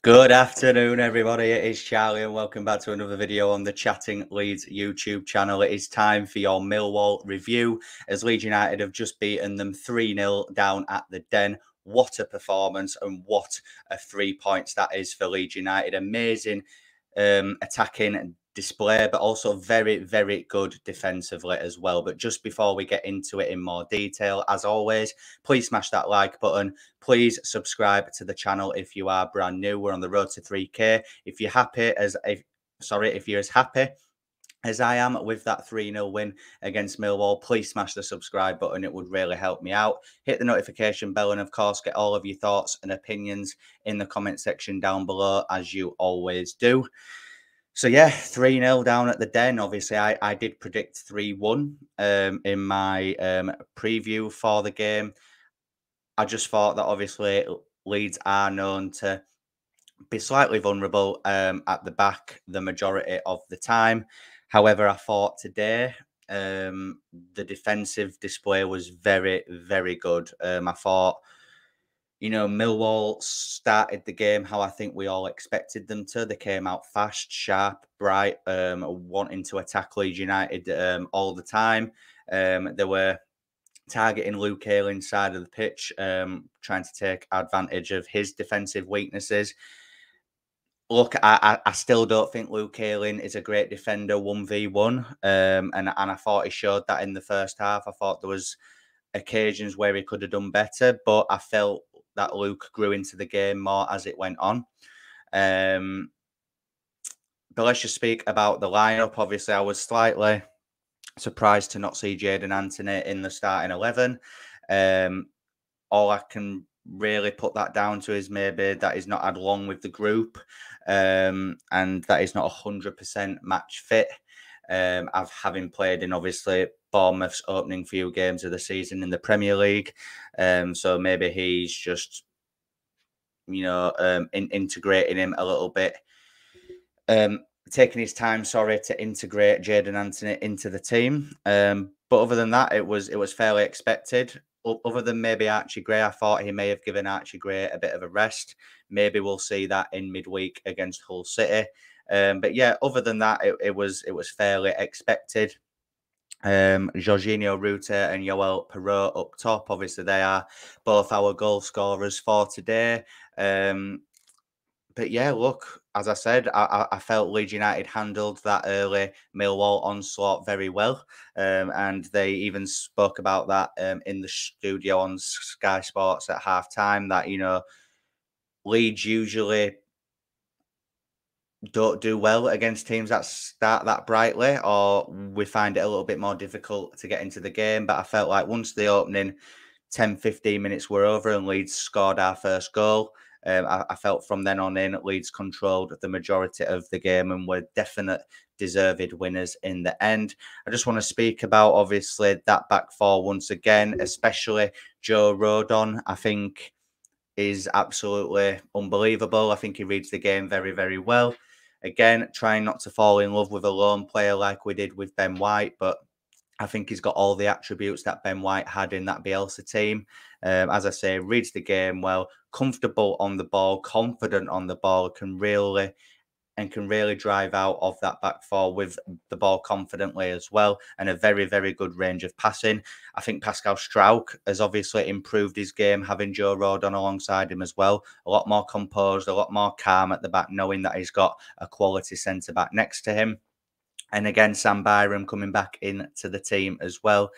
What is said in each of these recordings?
Good afternoon, everybody. It is Charlie, and welcome back to another video on the Chatting Leeds YouTube channel. It is time for your Millwall review, as Leeds United have just beaten them 3-0 down at the Den. What a performance, and what a 3 points that is for Leeds United. Amazing attacking display, but also very, very good defensively as well. But just before we get into it in more detail, as always, please smash that like button. Please subscribe to the channel if you are brand new. We're on the road to 3K. If you're as happy as I am with that 3-0 win against Millwall, please smash the subscribe button. It would really help me out. Hit the notification bell, and of course, get all of your thoughts and opinions in the comment section down below, as you always do. So yeah, 3-0 down at the Den. Obviously, I did predict 3-1 in my preview for the game. I just thought that obviously Leeds are known to be slightly vulnerable at the back the majority of the time. However, I thought today the defensive display was very, very good. I thought, Millwall started the game how I think we all expected them to. They came out fast, sharp, bright, wanting to attack Leeds United all the time. They were targeting Luke Ayling's side of the pitch, trying to take advantage of his defensive weaknesses. Look, I still don't think Luke Ayling is a great defender 1v1, and I thought he showed that in the first half. I thought there was occasions where he could have done better, but I felt that Luke grew into the game more as it went on. But let's just speak about the lineup. Obviously, I was slightly surprised to not see Jadon Anthony in the starting 11. All I can really put that down to is maybe that he's not had long with the group, and that he's not 100% match fit. Having played in obviously Bournemouth's opening few games of the season in the Premier League, so maybe he's just integrating him a little bit, taking his time. To integrate Jadon Anthony into the team. But other than that, it was fairly expected. Other than maybe Archie Gray, I thought he may have given Archie Gray a bit of a rest. Maybe we'll see that in midweek against Hull City. But yeah, other than that, it was fairly expected. Jorginho Rutter and Joel Perrault up top. Obviously, they are both our goal scorers for today. But yeah, look, as I said, I felt Leeds United handled that early Millwall onslaught very well. And they even spoke about that in the studio on Sky Sports at half-time, that, Leeds usually don't do well against teams that start that brightly, or we find it a little bit more difficult to get into the game. But I felt like once the opening 10-15 minutes were over and Leeds scored our first goal, I felt from then on in, Leeds controlled the majority of the game and were definite deserved winners in the end. I just want to speak about, obviously, that back four once again, especially Joe Rodon. I think is absolutely unbelievable. I think he reads the game very, very well. Again, trying not to fall in love with a lone player like we did with Ben White, but I think he's got all the attributes that Ben White had in that Bielsa team. As I say, reads the game well, comfortable on the ball, confident on the ball, can really drive out of that back four with the ball confidently as well, and a very, very good range of passing. I think Pascal Struijk has obviously improved his game, having Joe Rodon alongside him as well. A lot more composed, a lot more calm at the back, knowing that he's got a quality centre-back next to him. And again, Sam Byram coming back into the team as well.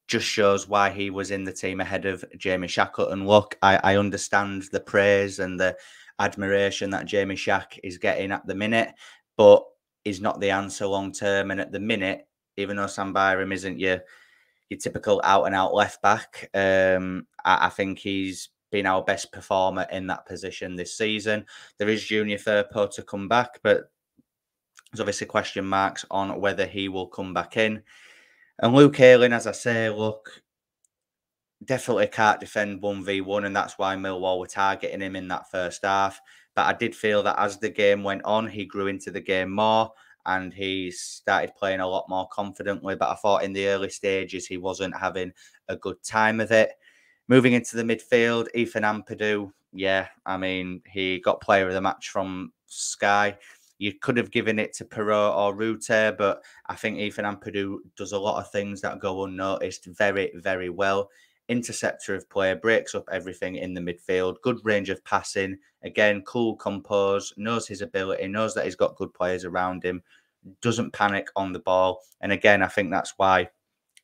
Just shows why he was in the team ahead of Jamie Shackleton. Look, I understand the praise and the admiration that Jamie Shack is getting at the minute, but he's not the answer long term. And at the minute, even though Sam Byram isn't your typical out-and-out left-back, I think he's been our best performer in that position this season. There is Junior Firpo to come back, but there's obviously question marks on whether he will come back in. And Luke Ayling, as I say, look, definitely can't defend 1v1, and that's why Millwall were targeting him in that first half. But I did feel that as the game went on, he grew into the game more and he started playing a lot more confidently. But I thought in the early stages, he wasn't having a good time of it. Moving into the midfield, Ethan Ampadu, yeah, I mean, he got player of the match from Sky. You could have given it to Perrault or Rutte, but I think Ethan Ampadu does a lot of things that go unnoticed very, very well. Interceptor of play, breaks up everything in the midfield, good range of passing. Again, cool, composed, knows his ability, knows that he's got good players around him, doesn't panic on the ball. And again, I think that's why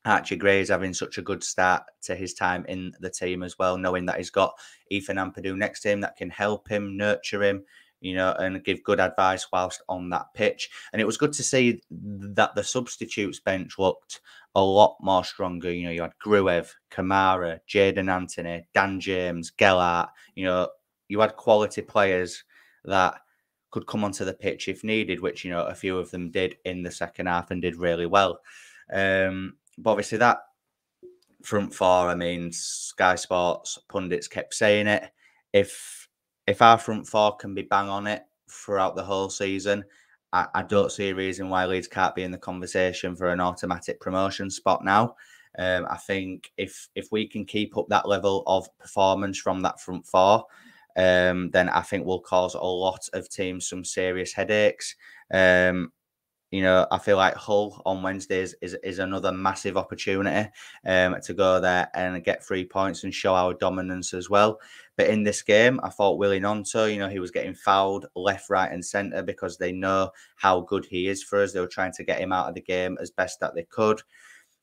Archie Gray is having such a good start to his time in the team as well, knowing that he's got Ethan Ampadu next to him that can help him, nurture him, and give good advice whilst on that pitch. And it was good to see that the substitutes bench looked a lot more stronger. You had Gruev, Kamara, Jaden Anthony, Dan James, Gellart. You had quality players that could come onto the pitch if needed, which, a few of them did in the second half and did really well. But obviously that front four, I mean, Sky Sports pundits kept saying it. If our front four can be bang on it throughout the whole season, I don't see a reason why Leeds can't be in the conversation for an automatic promotion spot now. I think if we can keep up that level of performance from that front four, then I think we'll cause a lot of teams some serious headaches. I feel like Hull on Wednesdays is another massive opportunity to go there and get 3 points and show our dominance as well. But in this game, I thought Willie Gnonto, he was getting fouled left, right and centre because they know how good he is for us. They were trying to get him out of the game as best that they could.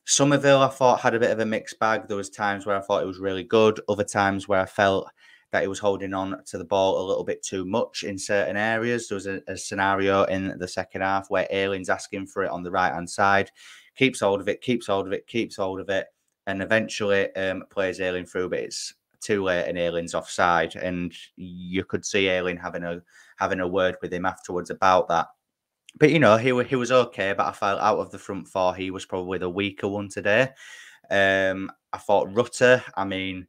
Somerville, I thought, had a bit of a mixed bag. There was times where I thought it was really good. Other times where I felt that he was holding on to the ball a little bit too much in certain areas. There was a scenario in the second half where Ayling's asking for it on the right-hand side, keeps hold of it, and eventually plays Ayling through, but it's too late and Ayling's offside. And you could see Ayling having a word with him afterwards about that. But, he was okay, but I felt out of the front four, he was probably the weaker one today. I thought Rutter, I mean,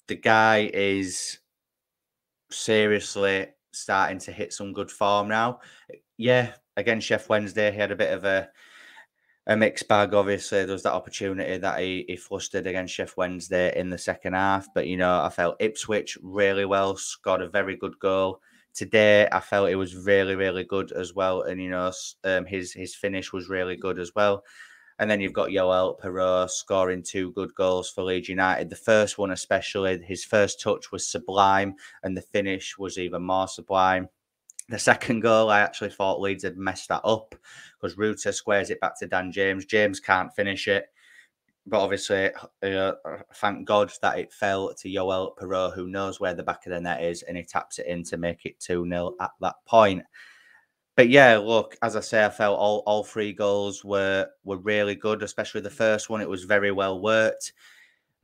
the guy is seriously starting to hit some good form now. Yeah, against Sheff Wednesday, he had a bit of a mixed bag. Obviously, there was that opportunity that he flustered against Sheff Wednesday in the second half. But, I felt Ipswich really well, scored a very good goal. Today, I felt it was really, really good as well. And, his finish was really good as well. And then you've got Yoel Perrault scoring 2 good goals for Leeds United. The first one especially, his first touch was sublime and the finish was even more sublime. The second goal, I actually thought Leeds had messed that up because Rutter squares it back to Dan James. James can't finish it. But obviously, thank God that it fell to Yoel Perrault, who knows where the back of the net is, and he taps it in to make it 2-0 at that point. But yeah, look, as I say, I felt all 3 goals were really good, especially the first one. It was very well worked.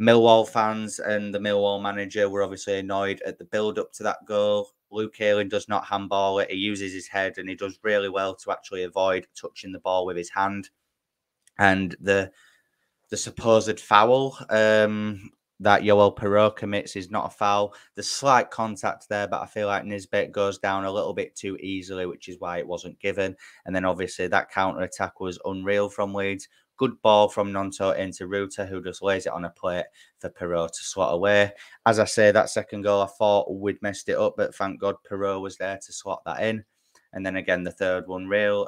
Millwall fans and the Millwall manager were obviously annoyed at the build-up to that goal. Luke Ayling does not handball it. He uses his head and he does really well to actually avoid touching the ball with his hand. And the supposed foul that Yoel Perrault commits is not a foul. There's slight contact there, but I feel like Nisbet goes down a little bit too easily, which is why it wasn't given. And then obviously that counter-attack was unreal from Leeds. Good ball from Gnonto into Rutter, who just lays it on a plate for Perrault to slot away. As I say, that second goal, I thought we'd messed it up, but thank God Perrault was there to slot that in. And then again, the third one, real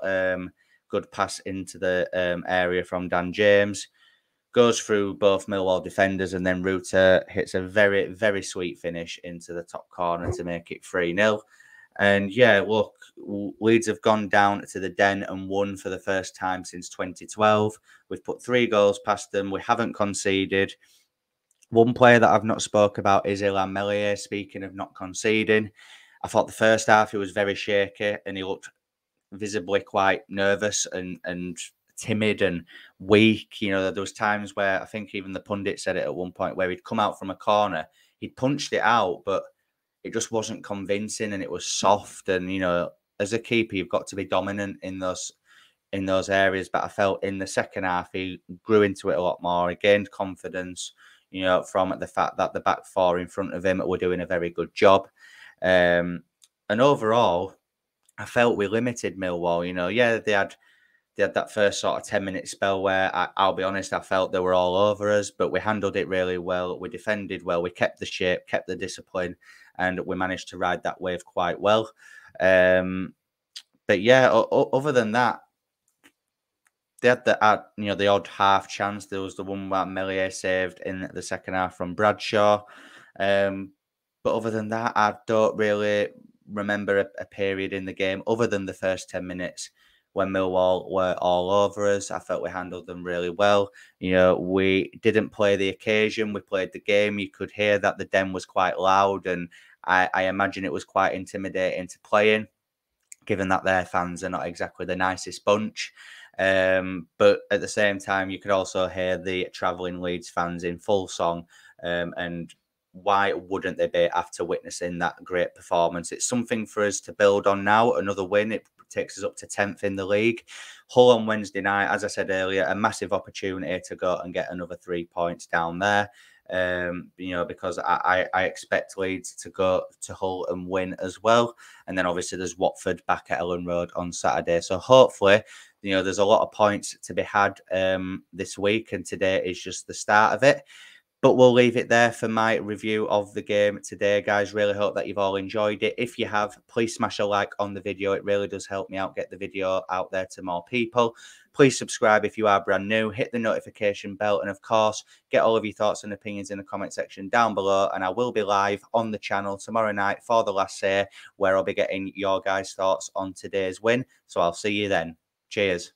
good pass into the area from Dan James. Goes through both Millwall defenders, and then Rutter hits a very, very sweet finish into the top corner to make it 3-0. And yeah, look, Leeds have gone down to the Den and won for the first time since 2012. We've put 3 goals past them. We haven't conceded. One player that I've not spoke about is Illan Meslier. Speaking of not conceding, I thought the first half he was very shaky and he looked visibly quite nervous and timid and weak. There was times where I think even the pundit said it at one point where he'd come out from a corner, he'd punched it out, but it just wasn't convincing and it was soft. And, as a keeper, you've got to be dominant in those areas. But I felt in the second half, he grew into it a lot more. He gained confidence, from the fact that the back 4 in front of him were doing a very good job. And overall, I felt we limited Millwall. Yeah, they had they had that first sort of 10-minute spell where I'll be honest, I felt they were all over us, but we handled it really well. We defended well. We kept the shape, kept the discipline, and we managed to ride that wave quite well. But yeah, other than that, they had the odd half chance. There was the one that Meslier saved in the second half from Bradshaw. But other than that, I don't really remember a period in the game other than the first 10 minutes when Millwall were all over us. I felt we handled them really well. We didn't play the occasion. We played the game. You could hear that the Den was quite loud, and I imagine it was quite intimidating to play in, given that their fans are not exactly the nicest bunch. But at the same time, you could also hear the travelling Leeds fans in full song. And why wouldn't they be after witnessing that great performance? It's something for us to build on now. Another win, it takes us up to 10th in the league. Hull on Wednesday night, as I said earlier, a massive opportunity to go and get another 3 points down there. Because I expect Leeds to go to Hull and win as well. And then obviously there's Watford back at Ellen Road on Saturday. So hopefully, there's a lot of points to be had this week, and today is just the start of it. But we'll leave it there for my review of the game today, guys. Really hope that you've all enjoyed it. If you have, please smash a like on the video. It really does help me out, get the video out there to more people. Please subscribe if you are brand new. Hit the notification bell. And of course, get all of your thoughts and opinions in the comment section down below. And I will be live on the channel tomorrow night for the last say, where I'll be getting your guys' thoughts on today's win. So I'll see you then. Cheers.